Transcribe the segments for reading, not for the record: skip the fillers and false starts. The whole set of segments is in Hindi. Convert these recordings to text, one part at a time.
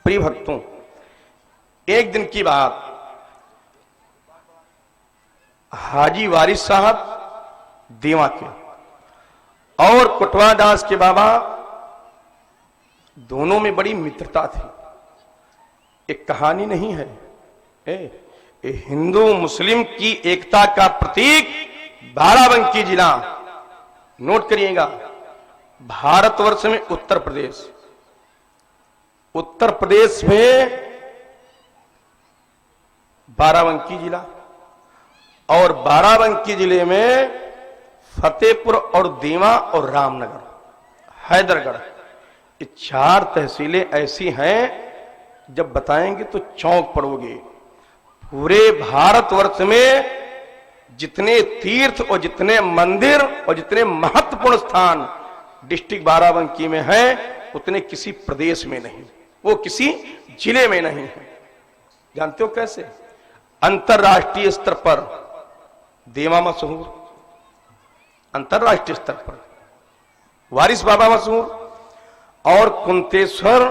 प्रिय भक्तों, एक दिन की बात, हाजी वारिस साहब देवा के और कुटवा दास के बाबा दोनों में बड़ी मित्रता थी। एक कहानी नहीं है, ये हिंदू मुस्लिम की एकता का प्रतीक बाराबंकी जिला। नोट करिएगा, भारतवर्ष में उत्तर प्रदेश में बाराबंकी जिला और बाराबंकी जिले में फतेहपुर और देवा और रामनगर, हैदरगढ़, ये 4 तहसीलें ऐसी हैं, जब बताएंगे तो चौंक पड़ोगे। पूरे भारतवर्ष में जितने तीर्थ और जितने मंदिर और जितने महत्वपूर्ण स्थान डिस्ट्रिक्ट बाराबंकी में हैं, उतने किसी प्रदेश में नहीं, वो किसी जिले में नहीं है। जानते हो कैसे? अंतरराष्ट्रीय स्तर पर देवा मशहूर, अंतरराष्ट्रीय स्तर पर वारिस बाबा मशहूर, और कुंतेश्वर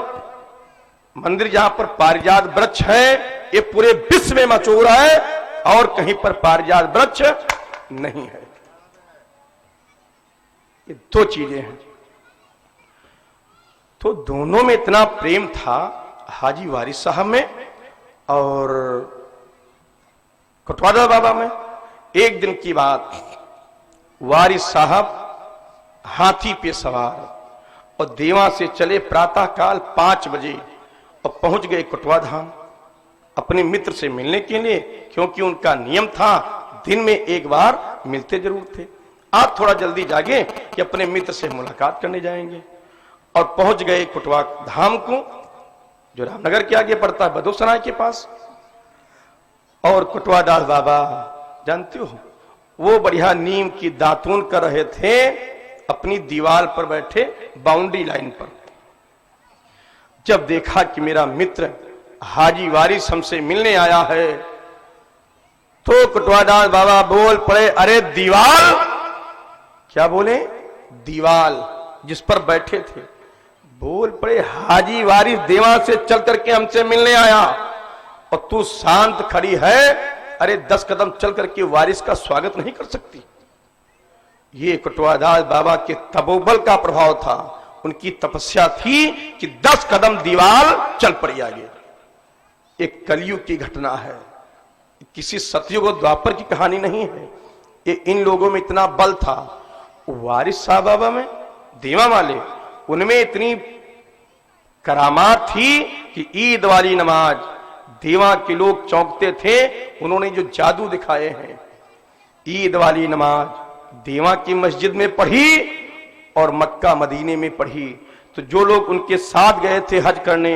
मंदिर जहां पर पारिजात वृक्ष है, ये पूरे विश्व में मशहूर है, और कहीं पर पारिजात वृक्ष नहीं है। ये 2 चीजें हैं। तो दोनों में इतना प्रेम था हाजी वारिस साहब में और कुटवादा बाबा में। एक दिन की बात, वारिस साहब हाथी पे सवार और देवा से चले प्रातः काल 5 बजे और पहुंच गए कुटवा धाम अपने मित्र से मिलने के लिए, क्योंकि उनका नियम था दिन में एक बार मिलते जरूर थे। आज थोड़ा जल्दी जागे कि अपने मित्र से मुलाकात करने जाएंगे, और पहुंच गए कुटवा धाम को, जो रामनगर के आगे पड़ता है, बदोसराय के पास। और कुटवा दास बाबा जानते हो, वो बढ़िया नीम की दातून कर रहे थे अपनी दीवार पर बैठे बाउंड्री लाइन पर। जब देखा कि मेरा मित्र हाजी वारिस हमसे मिलने आया है, तो कुटवादास बाबा बोल पड़े, अरे दीवाल। क्या बोले? दीवाल जिस पर बैठे थे। बोल पड़े, हाजी वारिस देवा से चल करके हमसे मिलने आया और तू शांत खड़ी है, अरे 10 कदम चल करके वारिस का स्वागत नहीं कर सकती? ये कुटवादास बाबा के तपोबल का प्रभाव था, उनकी तपस्या थी कि 10 कदम दीवाल चल पड़ी आगे। एक कलयुग की घटना है, किसी सतयुग और द्वापर की कहानी नहीं है। ये इन लोगों में इतना बल था, वारिस साहब बाबा में, देवा वाले, उनमें इतनी करामात थी कि ईद वाली नमाज देवा के लोग चौंकते थे। उन्होंने जो जादू दिखाए हैं, ईद वाली नमाज देवा की मस्जिद में पढ़ी और मक्का मदीने में पढ़ी, तो जो लोग उनके साथ गए थे हज करने,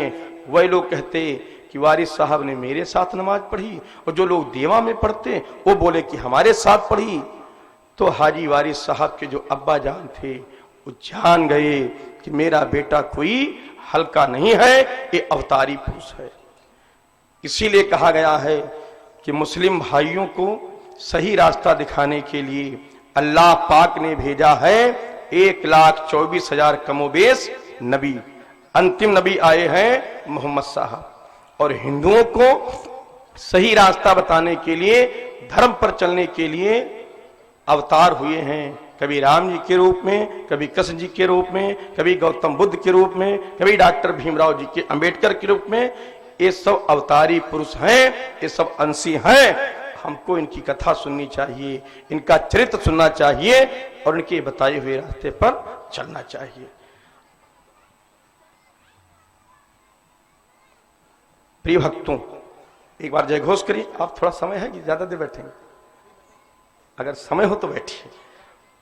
वही लोग कहते कि वारिस साहब ने मेरे साथ नमाज पढ़ी, और जो लोग देवा में पढ़ते वो बोले कि हमारे साथ पढ़ी। तो हाजी वारिस साहब के जो अब्बा जान थे, वो जान गए कि मेरा बेटा कोई हल्का नहीं है, ये अवतारी पुरुष है। इसीलिए कहा गया है कि मुस्लिम भाइयों को सही रास्ता दिखाने के लिए अल्लाह पाक ने भेजा है 1,24,000 कमोबेश नबी। अंतिम नबी आए हैं मोहम्मद साहब, और हिंदुओं को सही रास्ता बताने के लिए, धर्म पर चलने के लिए अवतार हुए हैं। कभी राम जी के रूप में, कभी कृष्ण जी के रूप में, कभी गौतम बुद्ध के रूप में, कभी डॉक्टर भीमराव जी के अंबेडकर के रूप में। ये सब अवतारी पुरुष हैं, ये सब अंशी हैं। हमको इनकी कथा सुननी चाहिए, इनका चरित्र सुनना चाहिए, और इनके बताए हुए रास्ते पर चलना चाहिए। प्रिय भक्तों, एक बार जय घोष करिए। आप थोड़ा समय है कि ज्यादा देर बैठेंगे? अगर समय हो तो बैठिए,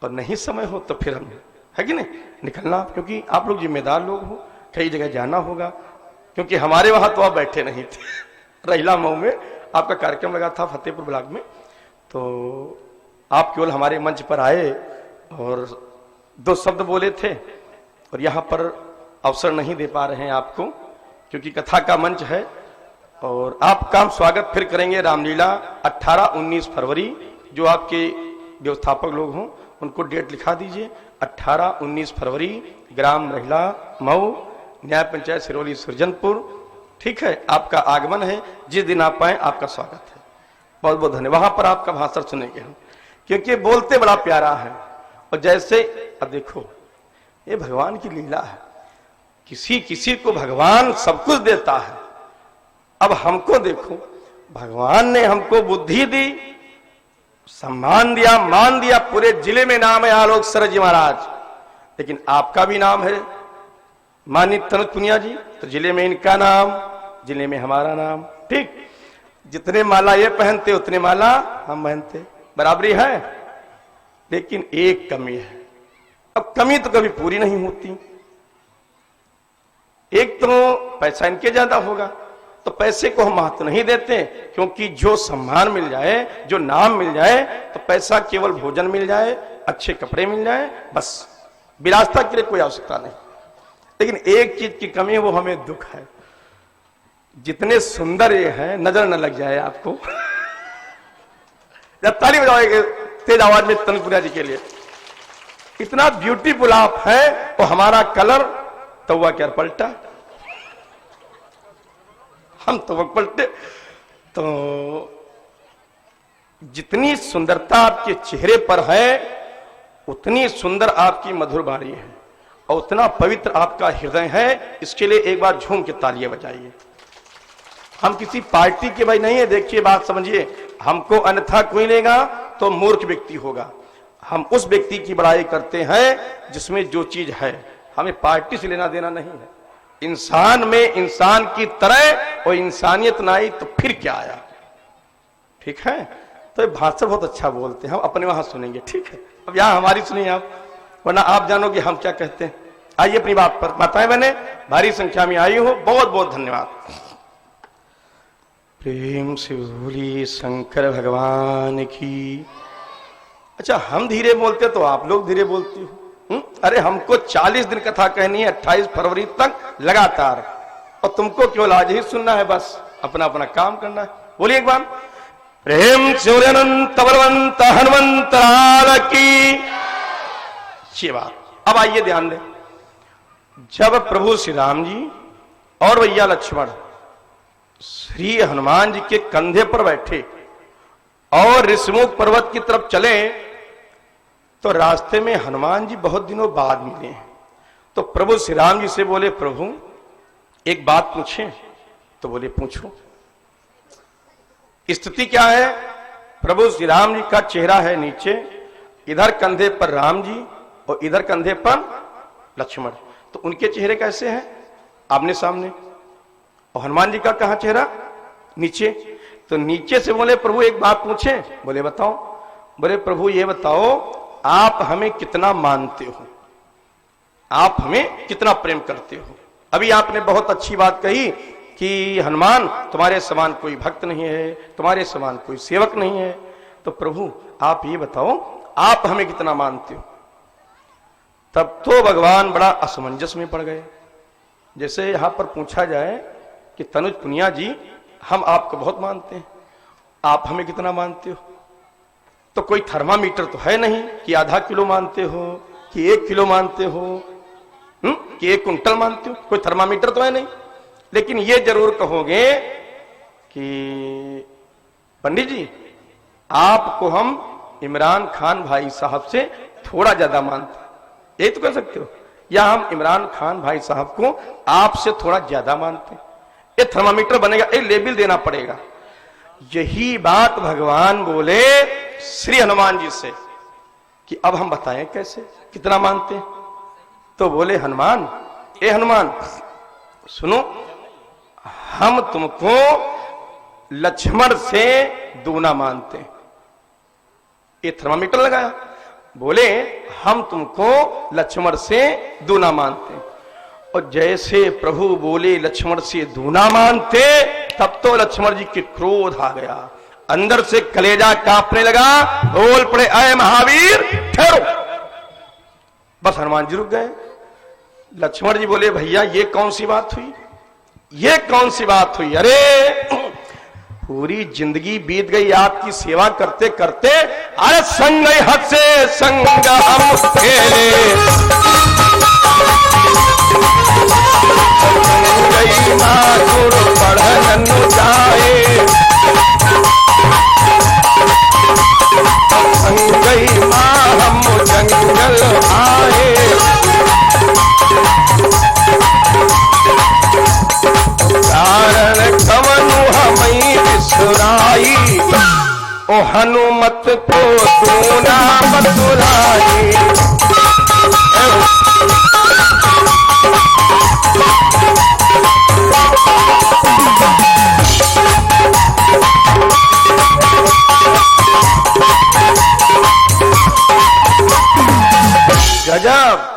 और नहीं समय हो तो फिर हम, है कि नहीं, निकलना, क्योंकि आप लोग जिम्मेदार लोग हो, कई जगह जाना होगा। क्योंकि हमारे वहां तो आप बैठे नहीं थे। रहिला मऊ में आपका कार्यक्रम लगा था, फतेहपुर ब्लॉक में, तो आप केवल हमारे मंच पर आए और 2 शब्द बोले थे, और यहाँ पर अवसर नहीं दे पा रहे हैं आपको, क्योंकि कथा का मंच है। और आपका हम स्वागत फिर करेंगे रामलीला 18-19 फरवरी। जो आपके व्यवस्थापक लोग हों उनको डेट लिखा दीजिए, 18-19 फरवरी, ग्राम रहिला मऊ, न्याय पंचायत सिरोली सुरजनपुर, ठीक है, आपका आगमन है, जिस दिन आप आए आपका स्वागत है, बहुत बहुत धन्यवाद। वहां पर आपका भाषण सुनेंगे हम, क्योंकि बोलते बड़ा प्यारा है। और जैसे अब देखो, ये भगवान की लीला है, किसी किसी को भगवान सब कुछ देता है। अब हमको देखो, भगवान ने हमको बुद्धि दी, सम्मान दिया, मान दिया, पूरे जिले में नाम है आलोक सर जी महाराज, लेकिन आपका भी नाम है मानित तनुज पुनिया जी, तो जिले में इनका नाम, जिले में हमारा नाम, ठीक। जितने माला ये पहनते उतने माला हम पहनते, बराबरी है। लेकिन एक कमी है, अब कमी तो कभी पूरी नहीं होती। एक तो पैसा इनके ज्यादा होगा, तो पैसे को हम महत्व नहीं देते, क्योंकि जो सम्मान मिल जाए, जो नाम मिल जाए, तो पैसा केवल भोजन मिल जाए, अच्छे कपड़े मिल जाए, बस विलासता के लिए कोई आवश्यकता नहीं। लेकिन एक चीज की कमी है, वो हमें दुख है, जितने सुंदर ये है, नजर न लग जाए आपको। जब ताली बजाओगे तेज आवाज में तनुपुरा जी के लिए, इतना ब्यूटीफुल आप है, और हमारा कलर तो हुआ क्या पलटा, हम तो वक्त पलटे। तो जितनी सुंदरता आपके चेहरे पर है, उतनी सुंदर आपकी मधुर वाणी है, और उतना पवित्र आपका हृदय है। इसके लिए एक बार झूम के तालियां बजाइए। हम किसी पार्टी के भाई नहीं है, देखिए बात समझिए, हमको अन्यथा कोई लेगा तो मूर्ख व्यक्ति होगा। हम उस व्यक्ति की बड़ाई करते हैं जिसमें जो चीज है, हमें पार्टी से लेना देना नहीं है। इंसान में इंसान की तरह और इंसानियत ना आई तो फिर क्या आया, ठीक है। तो ये भाषा बहुत अच्छा बोलते हैं, हम अपने वहां सुनेंगे, ठीक है। अब यहाँ हमारी सुनिए आप, वरना आप जानोगे हम क्या कहते हैं। आइए अपनी बात पर, बताएं, मैंने भारी संख्या में आई हूं, बहुत बहुत धन्यवाद। प्रेम से बोलिए शंकर भगवान की। अच्छा, हम धीरे बोलते तो आप लोग धीरे बोलती हो। अरे हमको 40 दिन कथा कहनी है, 28 फरवरी तक लगातार, और तुमको केवल आज ही सुनना है, बस अपना अपना काम करना है। बोलिए एक बार, प्रेम सूर्यनंत बलवंत हनुमंत लाल की। ये बात अब आइए ध्यान दें, जब प्रभु श्री राम जी और भैया लक्ष्मण श्री हनुमान जी के कंधे पर बैठे और ऋषिमुख पर्वत की तरफ चले, तो रास्ते में हनुमान जी बहुत दिनों बाद मिले हैं। तो प्रभु श्री राम जी से बोले, प्रभु एक बात पूछें? तो बोले पूछो। स्थिति क्या है? प्रभु श्री राम जी का चेहरा है नीचे, इधर कंधे पर राम जी और इधर कंधे पर लक्ष्मण। तो उनके चेहरे कैसे हैं? आमने सामने। और हनुमान जी का कहां चेहरा? नीचे। तो नीचे से बोले, प्रभु एक बात पूछे? बोले बताओ। बोले प्रभु ये बताओ, आप हमें कितना मानते हो, आप हमें कितना प्रेम करते हो? अभी आपने बहुत अच्छी बात कही कि हनुमान तुम्हारे समान कोई भक्त नहीं है, तुम्हारे समान कोई सेवक नहीं है। तो प्रभु आप ये बताओ, आप हमें कितना मानते हो? तब तो भगवान बड़ा असमंजस में पड़ गए। जैसे यहां पर पूछा जाए कि तनुज पुनिया जी, हम आपको बहुत मानते हैं, आप हमें कितना मानते हो? तो कोई थर्मामीटर तो है नहीं कि आधा किलो मानते हो, कि 1 किलो मानते हो, कि 1 कुंटल मानते हो, कोई थर्मामीटर तो है नहीं। लेकिन ये जरूर कहोगे कि पंडित जी आपको हम इमरान खान भाई साहब से थोड़ा ज्यादा मानते हैं, यही तो कह सकते हो। या हम इमरान खान भाई साहब को आपसे थोड़ा ज्यादा मानते हैं। ये थर्मामीटर बनेगा, ये लेबल देना पड़ेगा। यही बात भगवान बोले श्री हनुमान जी से कि अब हम बताएं कैसे, कितना मानते हैं? तो बोले हनुमान, ए हनुमान सुनो, हम तुमको लक्ष्मण से दूना मानते हैं। ये थर्मामीटर लगाया, बोले हम तुमको लक्ष्मण से दूना मानते हैं। और जैसे प्रभु बोले लक्ष्मण से दूना मानते, तब तो लक्ष्मण जी के क्रोध आ गया, अंदर से कलेजा कांपने लगा, बोल पड़े अय महावीर ठहरो। बस हनुमान जी रुक गए। लक्ष्मण जी बोले भैया ये कौन सी बात हुई, ये कौन सी बात हुई? अरे पूरी जिंदगी बीत गई आपकी सेवा करते करते, अरे संग हद से संग हम खेले, संग ओ हनुमत को दूना बतुलाए। गजब।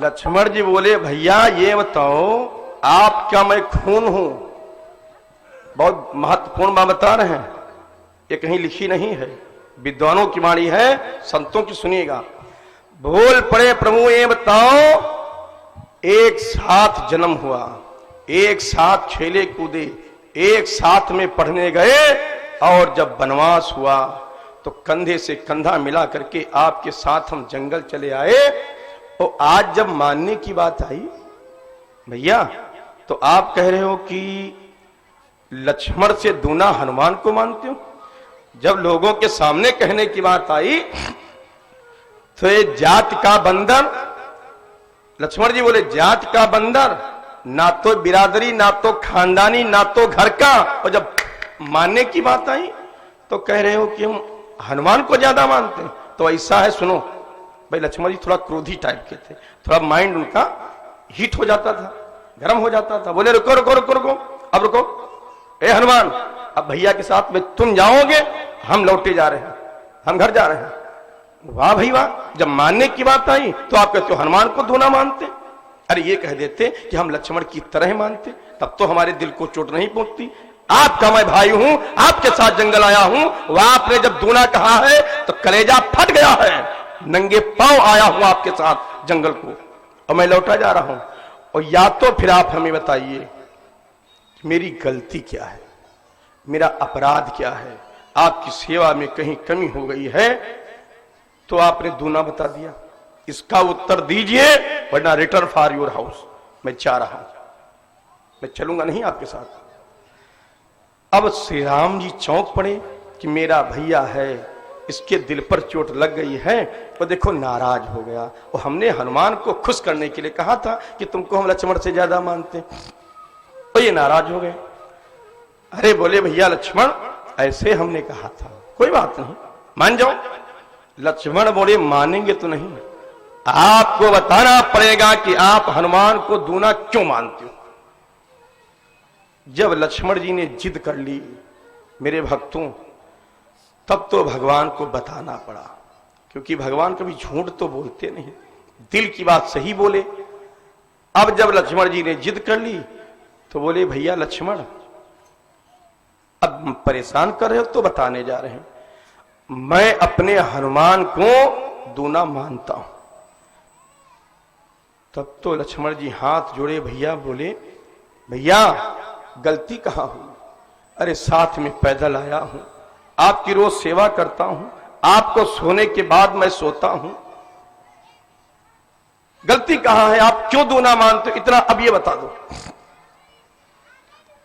लक्ष्मण जी बोले भैया ये बताओ आप क्या मैं खून हूं? बहुत महत्वपूर्ण बात बता रहे हैं, ये कहीं लिखी नहीं है, विद्वानों की वाणी है, संतों की सुनिएगा। बोल पड़े प्रभु ये बताओ, एक साथ जन्म हुआ, एक साथ खेले कूदे, एक साथ में पढ़ने गए, और जब वनवास हुआ तो कंधे से कंधा मिला करके आपके साथ हम जंगल चले आए, और आज जब मानने की बात आई भैया तो आप कह रहे हो कि लक्ष्मण से दूना हनुमान को मानते हो। जब लोगों के सामने कहने की बात आई तो ये जात का बंदर, लक्ष्मण जी बोले जात का बंदर, ना तो बिरादरी, ना तो खानदानी, ना तो घर का, और जब मानने की बात आई तो कह रहे हो कि हम हनुमान को ज्यादा मानते हैं। तो ऐसा है, सुनो भाई, लक्ष्मण जी थोड़ा क्रोधी टाइप के थे, थोड़ा माइंड उनका हीट हो जाता था, गर्म हो जाता था। बोले रुको रुको रुको रुको, अब रुको, ए हनुमान, अब भैया के साथ में तुम जाओगे, हम लौटे जा रहे हैं, हम घर जा रहे हैं। वाह भाई वाह, जब मानने की बात आई तो आप कहते हो हनुमान को दूना मानते। अरे ये कह देते कि हम लक्ष्मण की तरह मानते, तब तो हमारे दिल को चोट नहीं पहुंचती। आपका मैं भाई हूं, आपके साथ जंगल आया हूं, वह आपने जब दूना कहा है तो कलेजा फट गया है। नंगे पांव आया हूं आपके साथ जंगल को, और मैं लौटा जा रहा हूं। और या तो फिर आप हमें बताइए मेरी गलती क्या है, मेरा अपराध क्या है, आपकी सेवा में कहीं कमी हो गई है तो आपने दूना बता दिया। इसका उत्तर दीजिए, वरना रिटर्न फॉर योर हाउस। मैं जा रहा हूं, मैं चलूंगा नहीं आपके साथ। अब श्री राम जी चौंक पड़े कि मेरा भैया है, इसके दिल पर चोट लग गई है, और देखो नाराज हो गया। और हमने हनुमान को खुश करने के लिए कहा था कि तुमको हम लक्ष्मण से ज्यादा मानते, तो ये नाराज हो गए। अरे बोले भैया लक्ष्मण, ऐसे हमने कहा था, कोई बात नहीं, मान जाओ। लक्ष्मण बोले मानेंगे तो नहीं, आपको बताना पड़ेगा कि आप हनुमान को दूना क्यों मानते हो। जब लक्ष्मण जी ने जिद कर ली मेरे भक्तों, तब तो भगवान को बताना पड़ा, क्योंकि भगवान कभी झूठ तो बोलते नहीं, दिल की बात सही बोले। अब जब लक्ष्मण जी ने जिद कर ली तो बोले भैया लक्ष्मण, अब परेशान कर रहे हो तो बताने जा रहे हैं, मैं अपने हनुमान को दूना मानता हूं। तब तो लक्ष्मण जी हाथ जोड़े भैया बोले भैया गलती कहां हुई? अरे साथ में पैदल आया हूं, आपकी रोज सेवा करता हूं, आपको सोने के बाद मैं सोता हूं, गलती कहां है? आप क्यों दूना मानते हो? इतना अब ये बता दो।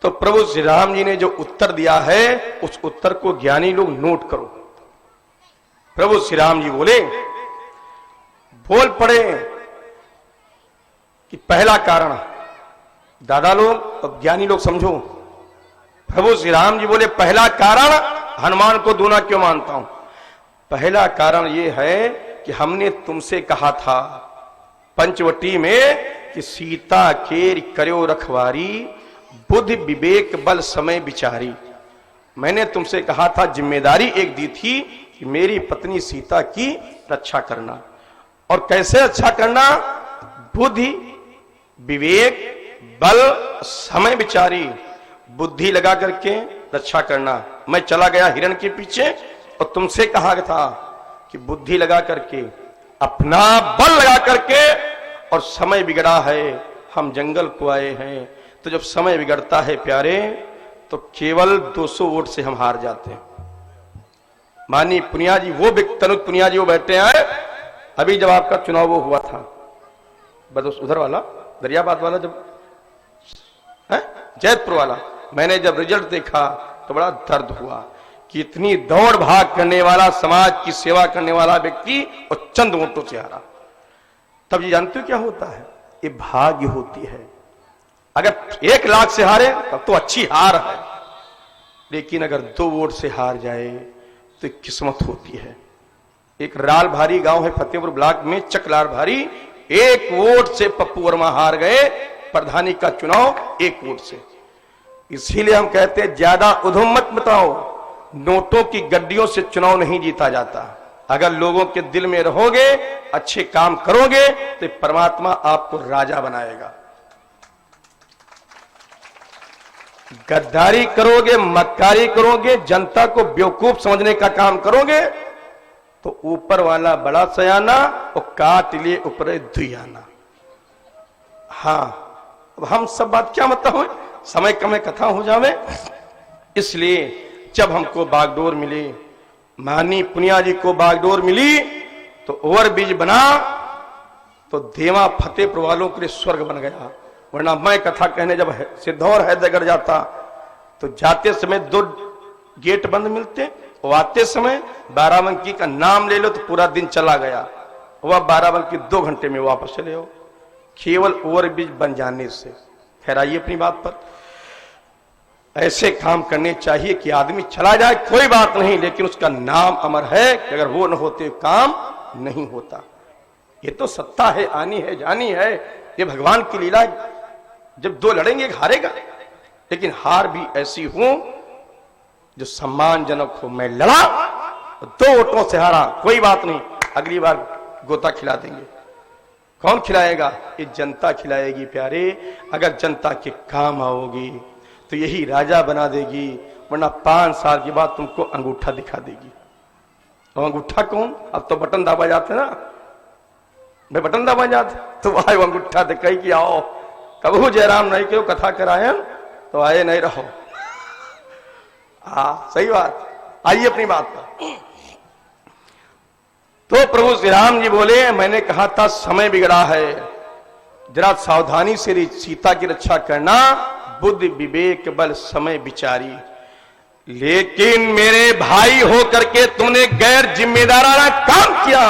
तो प्रभु श्री राम जी ने जो उत्तर दिया है उस उत्तर को ज्ञानी लोग नोट करो। प्रभु श्री राम जी बोले, बोल पड़े कि पहला कारण, दादा लोग और ज्ञानी लोग समझो, प्रभु श्री राम जी बोले पहला कारण हनुमान को दूना क्यों मानता हूं। पहला कारण यह है कि हमने तुमसे कहा था पंचवटी में कि सीता के करो रखवारी, बुद्धि विवेक बल समय विचारी। मैंने तुमसे कहा था, जिम्मेदारी एक दी थी कि मेरी पत्नी सीता की रक्षा करना, और कैसे रक्षा करना? बुद्धि विवेक बल समय विचारी, बुद्धि लगा करके रक्षा करना। मैं चला गया हिरण के पीछे और तुमसे कहा था कि बुद्धि लगा करके, अपना बल लगा करके, और समय बिगड़ा है, हम जंगल को आए हैं। तो जब समय बिगड़ता है प्यारे, तो केवल 200 वोट से हम हार जाते हैं। माननीय पुनिया जी, वो तनुज पुनिया जी वो बैठे हैं, अभी जब आपका चुनाव वो हुआ था, बस उधर वाला दरियाबाद वाला, जब है जैतपुर वाला, मैंने जब रिजल्ट देखा तो बड़ा दर्द हुआ कि इतनी दौड़ भाग करने वाला, समाज की सेवा करने वाला व्यक्ति और चंद वोटों से हारा। तब ये जानते हो क्या होता है? ये भाग्य होती है। अगर 1 लाख से हारे तब तो अच्छी हार है, लेकिन अगर 2 वोट से हार जाए तो एक किस्मत होती है। एक राल भारी गांव है फतेहपुर ब्लॉक में, चक लाल भारी, 1 वोट से पप्पू वर्मा हार गए प्रधानी का चुनाव, 1 वोट से। इसीलिए हम कहते हैं ज्यादा उधम मत बताओ, नोटों की गड्डियों से चुनाव नहीं जीता जाता। अगर लोगों के दिल में रहोगे, अच्छे काम करोगे, तो परमात्मा आपको राजा बनाएगा। गद्दारी करोगे, मक्कारी करोगे, जनता को बेवकूफ समझने का काम करोगे, तो ऊपर वाला बड़ा सयाना और काट लिए ऊपर दुयाना। हाँ, अब हम सब बात क्या मतलब हो, समय कम है, कथा हो जावे। इसलिए जब हमको बागडोर मिली, मानी पुनिया जी को बागडोर मिली, तो ओवरब्रिज बना तो देवा फतेहपुर वालों के लिए स्वर्ग बन गया। वरना मैं कथा कहने जब सिद्धौर हैदरगढ़ जाता, तो जाते समय 2 गेट बंद मिलते, और आते समय बाराबंकी का नाम ले लो तो पूरा दिन चला गया। वह बाराबंकी 2 घंटे में वापस चले हो, केवल ओवरब्रिज बन जाने से। खैर आइए अपनी बात पर। ऐसे काम करने चाहिए कि आदमी चला जाए कोई बात नहीं, लेकिन उसका नाम अमर है कि अगर वो न होते काम नहीं होता। ये तो सत्ता है, आनी है, जानी है, ये भगवान की लीला है। जब 2 लड़ेंगे, एक हारेगा, लेकिन हार भी ऐसी हो जो सम्मानजनक हो। मैं लड़ा, 2 वोटों से हारा, कोई बात नहीं, अगली बार गोता खिला देंगे। कौन खिलाएगा? ये जनता खिलाएगी प्यारे। अगर जनता के काम आओगी तो यही राजा बना देगी, वरना 5 साल के बाद तुमको अंगूठा दिखा देगी। और अंगूठा कौन? अब तो बटन दबा जाते ना भाई, बटन दबा जाते तो आए अंगूठा दिखाई कि आओ, कबू जयराम नहीं क्यों कथा कराए तो आए नहीं रहो। हाँ सही बात। आइए अपनी बात पर। तो प्रभु श्री राम जी बोले, मैंने कहा था समय बिगड़ा है, जरा सावधानी से सीता की रक्षा करना, बुद्धि विवेक बल समय विचारी। लेकिन मेरे भाई होकर के तुमने गैर जिम्मेदाराना काम किया।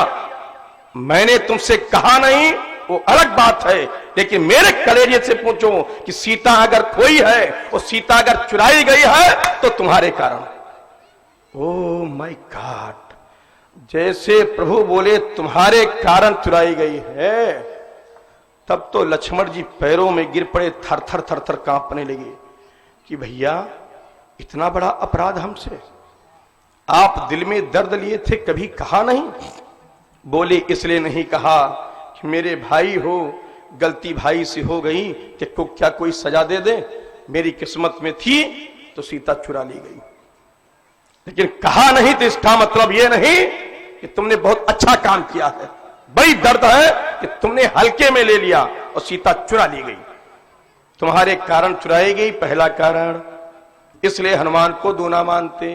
मैंने तुमसे कहा नहीं, वो अलग बात है, लेकिन मेरे कलेजे से पूछो कि सीता अगर कोई है, और सीता अगर चुराई गई है तो तुम्हारे कारण। ओ माय गॉड, जैसे प्रभु बोले तुम्हारे कारण चुराई गई है, तब तो लक्ष्मण जी पैरों में गिर पड़े, थर थर थर थर कांपने लगे कि भैया इतना बड़ा अपराध हमसे, आप दिल में दर्द लिए थे, कभी कहा नहीं? बोले इसलिए नहीं कहा कि मेरे भाई हो, गलती भाई से हो गई, कि को क्या कोई सजा दे दे, मेरी किस्मत में थी तो सीता चुरा ली गई। लेकिन कहा नहीं तो इसका मतलब यह नहीं कि तुमने बहुत अच्छा काम किया है। बड़ी दर्द है कि तुमने हल्के में ले लिया और सीता चुरा ली गई, तुम्हारे कारण चुराई गई, पहला कारण। इसलिए हनुमान को दूना मानते।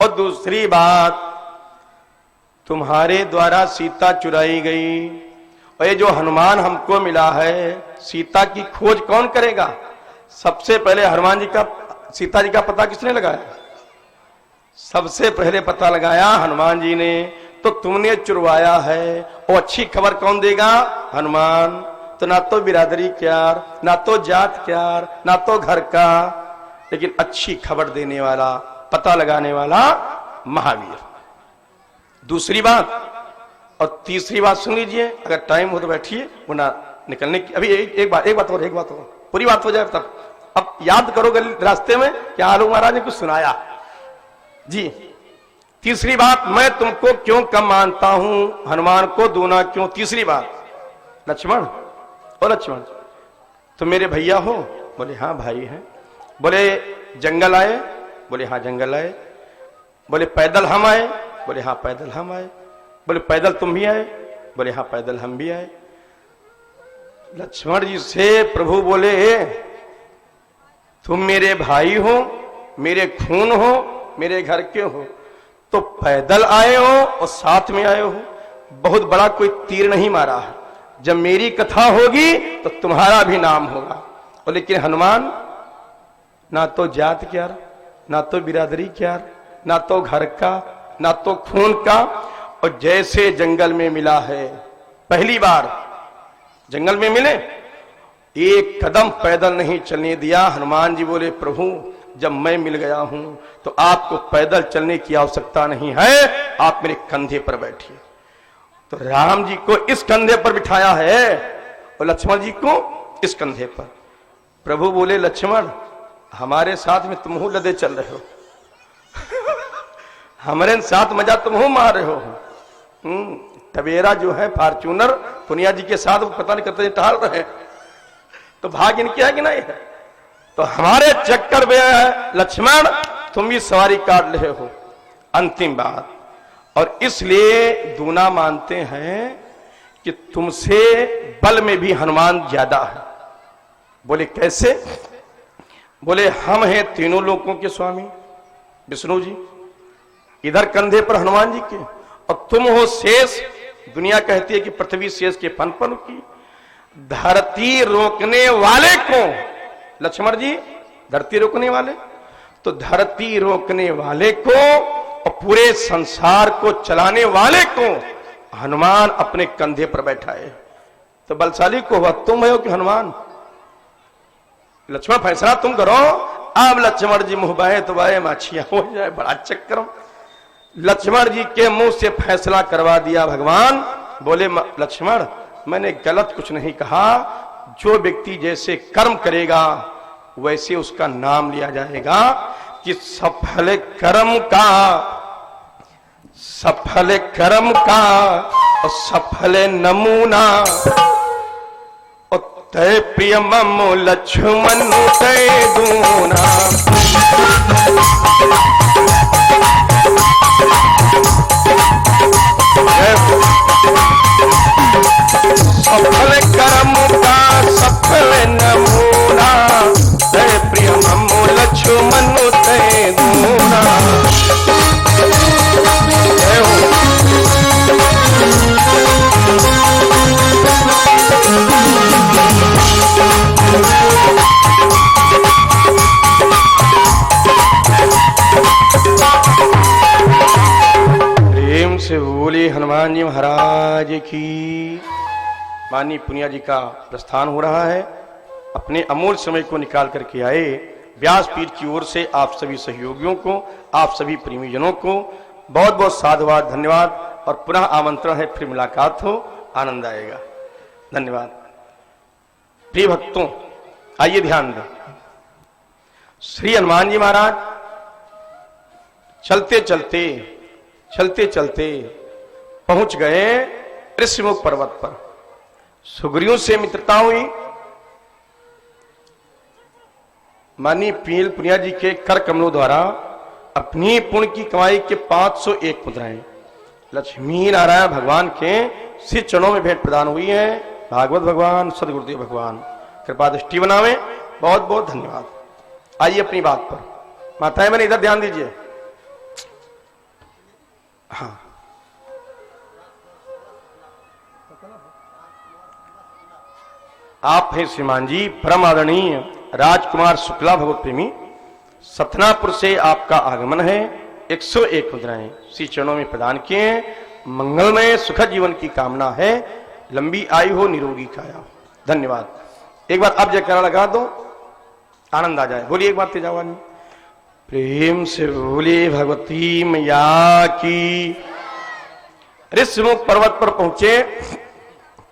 और दूसरी बात, तुम्हारे द्वारा सीता चुराई गई, और ये जो हनुमान हमको मिला है, सीता की खोज कौन करेगा? सबसे पहले हनुमान जी का, सीता जी का पता किसने लगाया? सबसे पहले पता लगाया हनुमान जी ने। तो तुमने चुरवाया है, और अच्छी खबर कौन देगा? हनुमान। तो ना तो बिरादरी क्यार, ना तो जात क्यार, ना तो घर का, लेकिन अच्छी खबर देने वाला, पता लगाने वाला महावीर। दूसरी बात, और तीसरी बात सुन लीजिए, अगर टाइम हो तो बैठिए, वरना निकलने की। अभी एक बात और, पूरी बात हो जाए तब। अब याद करो गली रास्ते में क्या आलू महाराज ने कुछ सुनाया जी। तीसरी बात, मैं तुमको क्यों कम मानता हूं, हनुमान को दूना क्यों? तीसरी बात, लक्ष्मण, ओ लक्ष्मण तुम मेरे भैया हो? बोले हाँ भाई हैं। बोले जंगल आए? बोले हाँ जंगल आए। बोले पैदल हम आए? बोले हाँ पैदल हम आए। बोले पैदल तुम भी आए? बोले हाँ पैदल हम भी आए। लक्ष्मण जी से प्रभु बोले, तुम मेरे भाई हो, मेरे खून हो, मेरे घर के हो, तो पैदल आए हो और साथ में आए हो, बहुत बड़ा कोई तीर नहीं मारा है। जब मेरी कथा होगी तो तुम्हारा भी नाम होगा। और लेकिन हनुमान, ना तो जात क्यार, ना तो बिरादरी क्यार, ना तो घर का, ना तो खून का, और जैसे जंगल में मिला है, पहली बार जंगल में मिले, एक कदम पैदल नहीं चलने दिया। हनुमान जी बोले, प्रभु जब मैं मिल गया हूं तो आपको पैदल चलने की आवश्यकता नहीं है, आप मेरे कंधे पर बैठिए। तो राम जी को इस कंधे पर बिठाया है और लक्ष्मण जी को इस कंधे पर। प्रभु बोले, लक्ष्मण हमारे साथ में तुम हो लदे चल रहे हो, हमारे साथ मजा तुम हो मार रहे हो। टवेरा जो है फॉर्च्यूनर पुनिया जी के साथ पता नहीं करते टहल रहे, तो भाग इनके है कि नहीं है। तो हमारे चक्कर में लक्ष्मण तुम भी सवारी काट रहे हो। अंतिम बात, और इसलिए दूना मानते हैं कि तुमसे बल में भी हनुमान ज्यादा है। बोले कैसे? बोले हम हैं तीनों लोकों के स्वामी विष्णु जी, इधर कंधे पर हनुमान जी के, और तुम हो शेष, दुनिया कहती है कि पृथ्वी शेष के पन की, धरती रोकने वाले को। लक्ष्मण जी धरती रोकने वाले, तो धरती रोकने वाले को और पूरे संसार को चलाने वाले को हनुमान अपने कंधे पर बैठाए। तो बलशाली को हुआ तुम हो कि हनुमान? लक्ष्मण फैसला तुम करो। अब लक्ष्मण जी मुंह बाहे तो बाहे माछिया हो जाए, बड़ा चक्कर। लक्ष्मण जी के मुंह से फैसला करवा दिया भगवान। बोले लक्ष्मण मैंने गलत कुछ नहीं कहा, जो व्यक्ति जैसे कर्म करेगा वैसे उसका नाम लिया जाएगा कि सफल कर्म का और सफल नमूना। और तय प्रिय मम लक्ष्मण तय दूना। सफल कर्म का सफल नमूना, तय प्रिय मम लक्ष्मण तय दूना। प्रेम से बोले हनुमान जी महाराज की। माननीय पुनिया जी का प्रस्थान हो रहा है, अपने अमूल्य समय को निकाल करके आए। व्यासपीठ की ओर से आप सभी सहयोगियों को, आप सभी प्रेमीजनों को बहुत बहुत साधुवाद, धन्यवाद। और पुनः आमंत्रण है, फिर मुलाकात हो, आनंद आएगा। धन्यवाद। प्रिय भक्तों, आइए ध्यान दें। श्री हनुमान जी महाराज चलते चलते पहुंच गए ऋषिमुख पर्वत पर। सुग्रीव से मित्रता हुई। माननीय पील पुनिया जी के कर कमलों द्वारा अपनी पुण्य की कमाई के 501 मुद्राएं लक्ष्मी नारायण भगवान के श्री चरणों में भेंट प्रदान हुई है। भागवत भगवान सदगुरुदेव भगवान कृपा दृष्टि बनावे। बहुत बहुत धन्यवाद। आइए अपनी बात पर। माताएं मैंने इधर ध्यान दीजिए। हाँ, आप हैं श्रीमान जी परम आदरणीय राजकुमार शुक्ला भगवत प्रेमी। सतनापुर से आपका आगमन है। 101 मुद्राएं श्री चरणों में प्रदान किए हैं। मंगलमय सुखद जीवन की कामना है। लंबी आयु हो, निरोगी काया हो। धन्यवाद। एक बार अब जयकारा लगा दो, आनंद आ जाए। बोलिए एक बार तेज आवाज में, प्रेम से बोलिए भगवती मैया की। ऋषिमुख पर्वत पर पहुंचे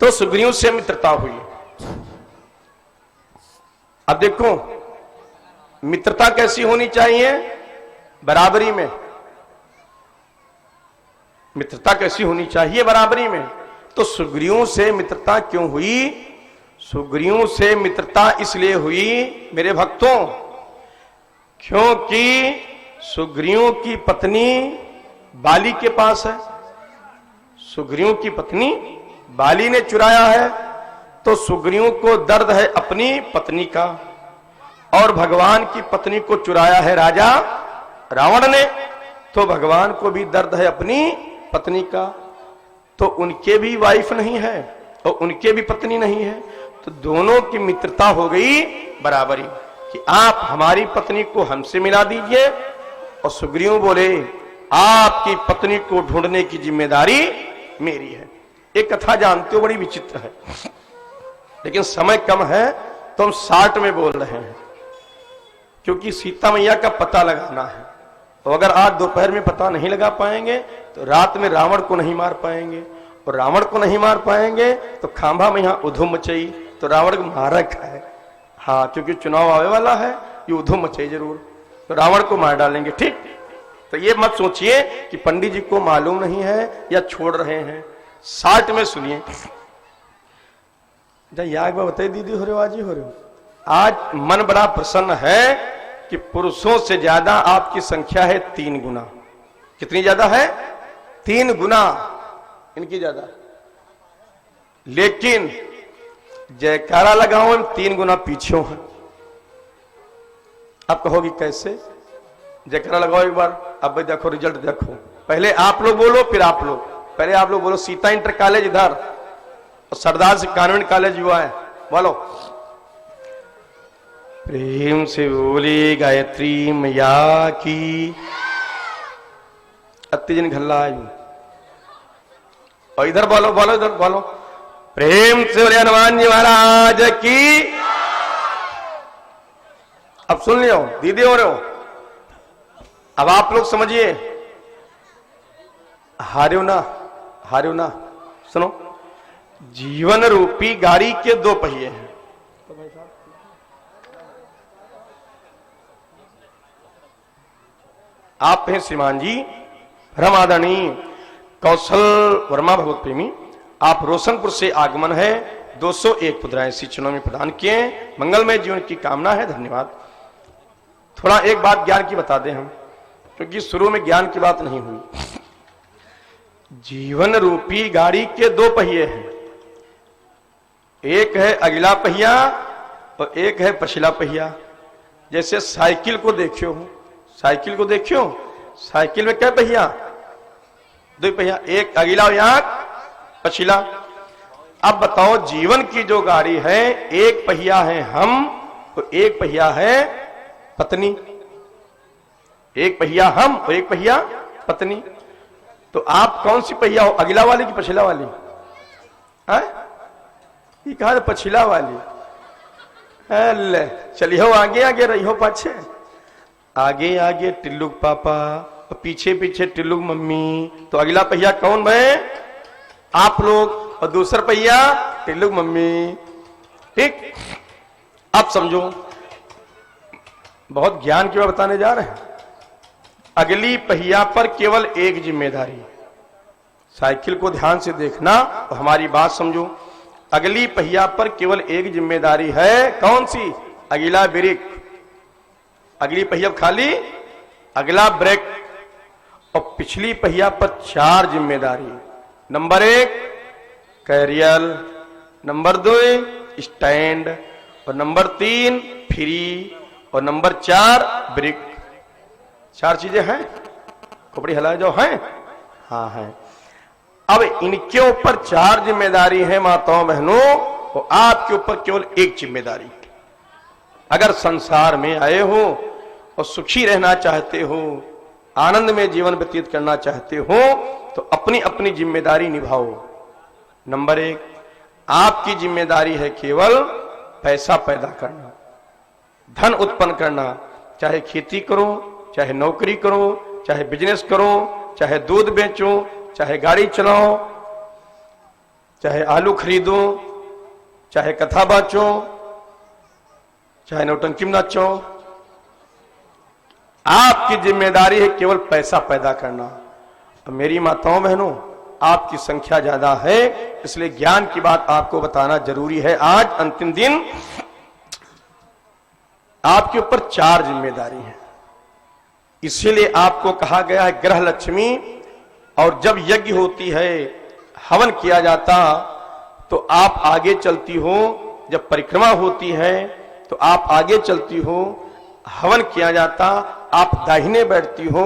तो सुग्रीव से मित्रता हुई। अब देखो मित्रता कैसी होनी चाहिए? बराबरी में। मित्रता कैसी होनी चाहिए? बराबरी में। तो सुग्रीव से मित्रता क्यों हुई? सुग्रीव से मित्रता इसलिए हुई मेरे भक्तों, क्योंकि सुग्रीव की पत्नी बाली के पास है। सुग्रीव की पत्नी बाली ने चुराया है, तो सुग्रीव को दर्द है अपनी पत्नी का, और भगवान की पत्नी को चुराया है राजा रावण ने, तो भगवान को भी दर्द है अपनी पत्नी का। तो उनके भी वाइफ नहीं है और उनके भी पत्नी नहीं है, तो दोनों की मित्रता हो गई बराबरी कि आप हमारी पत्नी को हमसे मिला दीजिए। और सुग्रीव बोले आपकी पत्नी को ढूंढने की जिम्मेदारी मेरी है। एक कथा जानते हो, बड़ी विचित्र है, लेकिन समय कम है तो हम 60 में बोल रहे हैं। क्योंकि सीता मैया का पता लगाना है। और अगर आज दोपहर में पता नहीं लगा पाएंगे तो रात में रावण को नहीं मार पाएंगे, और रावण को नहीं मार पाएंगे तो खांभा में यहाँ उधम मचाई तो रावण को मारक है। हाँ, क्योंकि चुनाव आने वाला है, ये उधम मचाई जरूर, तो रावण को मार डालेंगे। ठीक, तो ये मत सोचिए कि पंडित जी को मालूम नहीं है या छोड़ रहे हैं। 60 में सुनिए, याग में बताइए दीदी हो रहे हो, आज ही हो रहे हो। आज मन बड़ा प्रसन्न है कि पुरुषों से ज्यादा आपकी संख्या है 3 गुना। कितनी ज्यादा है? 3 गुना इनकी ज्यादा। लेकिन जयकारा लगाओ, 3 गुना पीछे हैं। अब कहोगी कैसे? जयकारा लगाओ एक बार, अब भाई देखो रिजल्ट देखो। पहले आप लोग बोलो, फिर आप लोग। पहले आप लोग बोलो। सीता इंटर कॉलेज इधर और सरदार से कॉन्वेंट कॉलेज हुआ है, बोलो। प्रेम से बोली गायत्री मैया की। अत्तीजन घल्ला आई। और इधर बोलो, बोलो इधर बोलो। प्रेम से बोले हनुमान जी महाराज की। अब सुन लियो, दीदी हो रहे हो। अब आप लोग समझिए, हारे हो ना, हारे हो ना। सुनो, जीवन रूपी गाड़ी के 2 पहिए हैं। आप हैं श्रीमान जी परम आदरणीय कौशल वर्मा भगवत प्रेमी। आप रोशनपुर से आगमन है। 201 मुद्राएं शिक्षणों में प्रदान किए। मंगलमय जीवन की कामना है। धन्यवाद। थोड़ा एक बात ज्ञान की बता दें हम, क्योंकि शुरू में ज्ञान की बात नहीं हुई। जीवन रूपी गाड़ी के 2 पहिए हैं। एक है अगला पहिया और एक है पछिला पहिया। जैसे साइकिल को देखियो हो, साइकिल को देखियो, साइकिल में क्या पहिया? 2 पहिया, एक अगला और यहाँ पछिला। अब बताओ, जीवन की जो गाड़ी है, एक पहिया है हम और एक पहिया है पत्नी। एक पहिया हम और एक पहिया पत्नी। तो आप कौन सी पहिया हो, अगला वाली की पछिला वाली? ये कहा पछिला वाली। ले चलिए हो आगे आगे, रही हो पाछे। आगे आगे टिल्लुक पापा और पीछे पीछे टिल्लुक मम्मी। तो अगला पहिया कौन भाई? आप लोग, और दूसरा पहिया टिल्लुक मम्मी। ठीक, अब समझो, बहुत ज्ञान की बात बताने जा रहे हैं। अगली पहिया पर केवल एक जिम्मेदारी। साइकिल को ध्यान से देखना और हमारी बात समझो। अगली पहिया पर केवल एक जिम्मेदारी है। कौन सी? अगला ब्रेक। अगली पहिया खाली अगला ब्रेक। और पिछली पहिया पर 4 जिम्मेदारी। नंबर 1 कैरियर, नंबर 2 स्टैंड, और नंबर 3 फ्री, और नंबर 4 ब्रेक। 4 चीजें हैं। कपड़े हिला जाओ, हैं? हाँ हैं। अब इनके ऊपर 4 जिम्मेदारी है माताओं बहनों, और आपके ऊपर केवल एक जिम्मेदारी। अगर संसार में आए हो और सुखी रहना चाहते हो, आनंद में जीवन व्यतीत करना चाहते हो, तो अपनी अपनी जिम्मेदारी निभाओ। नंबर 1 आपकी जिम्मेदारी है केवल पैसा पैदा करना, धन उत्पन्न करना। चाहे खेती करो, चाहे नौकरी करो, चाहे बिजनेस करो, चाहे दूध बेचो, चाहे गाड़ी चलाओ, चाहे आलू खरीदो, चाहे कथा बाचो, चाहे नौटंकी में नाचो। आपकी जिम्मेदारी है केवल पैसा पैदा करना। और मेरी माताओं बहनों, आपकी संख्या ज्यादा है, इसलिए ज्ञान की बात आपको बताना जरूरी है। आज अंतिम दिन, आपके ऊपर 4 जिम्मेदारी है। इसीलिए आपको कहा गया है ग्रह लक्ष्मी। और जब यज्ञ होती है, हवन किया जाता, तो आप आगे चलती हो। जब परिक्रमा होती है तो आप आगे चलती हो। हवन किया जाता, आप दाहिने बैठती हो।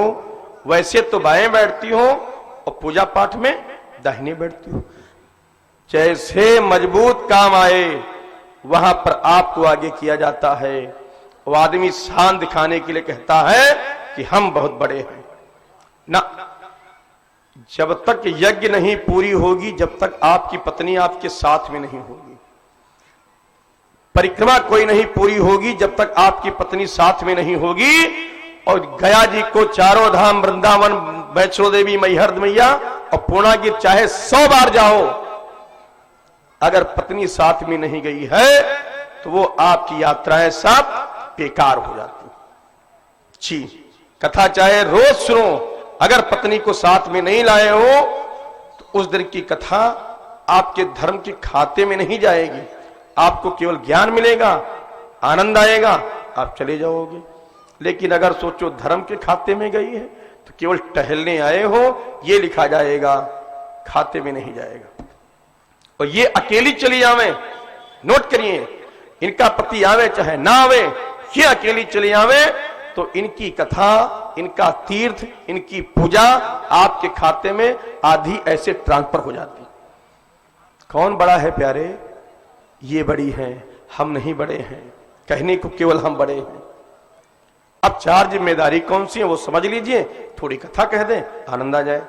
वैसे तो बाएं बैठती हो, और पूजा पाठ में दाहिने बैठती हो। जैसे मजबूत काम आए वहां पर आपको आगे किया जाता है। वो आदमी शान दिखाने के लिए कहता है कि हम बहुत बड़े हैं ना। जब तक यज्ञ नहीं पूरी होगी, जब तक आपकी पत्नी आपके साथ में नहीं होगी। परिक्रमा कोई नहीं पूरी होगी जब तक आपकी पत्नी साथ में नहीं होगी। और गया जी को चारों धाम, वृंदावन, वैष्णो देवी, मैहर मैया और पूर्णागिर चाहे 100 बार जाओ, अगर पत्नी साथ में नहीं गई है तो वो आपकी यात्राएं सब बेकार हो जाती। जी, कथा चाहे रोज सुनो, अगर पत्नी को साथ में नहीं लाए हो तो उस दिन की कथा आपके धर्म के खाते में नहीं जाएगी। आपको केवल ज्ञान मिलेगा, आनंद आएगा, आप चले जाओगे। लेकिन अगर सोचो धर्म के खाते में गई है तो केवल टहलने आए हो ये लिखा जाएगा, खाते में नहीं जाएगा। और ये अकेली चली आवे, नोट करिए, इनका पति आवे चाहे ना आवे, ये अकेली चली आवे तो इनकी कथा, इनका तीर्थ, इनकी पूजा आपके खाते में आधी ऐसे ट्रांसफर हो जाती। कौन बड़ा है प्यारे? ये बड़ी है, हम नहीं बड़े हैं। कहने को केवल हम बड़े हैं। अब 4 जिम्मेदारी कौन सी है वो समझ लीजिए, थोड़ी कथा कह दें, आनंद आ जाए।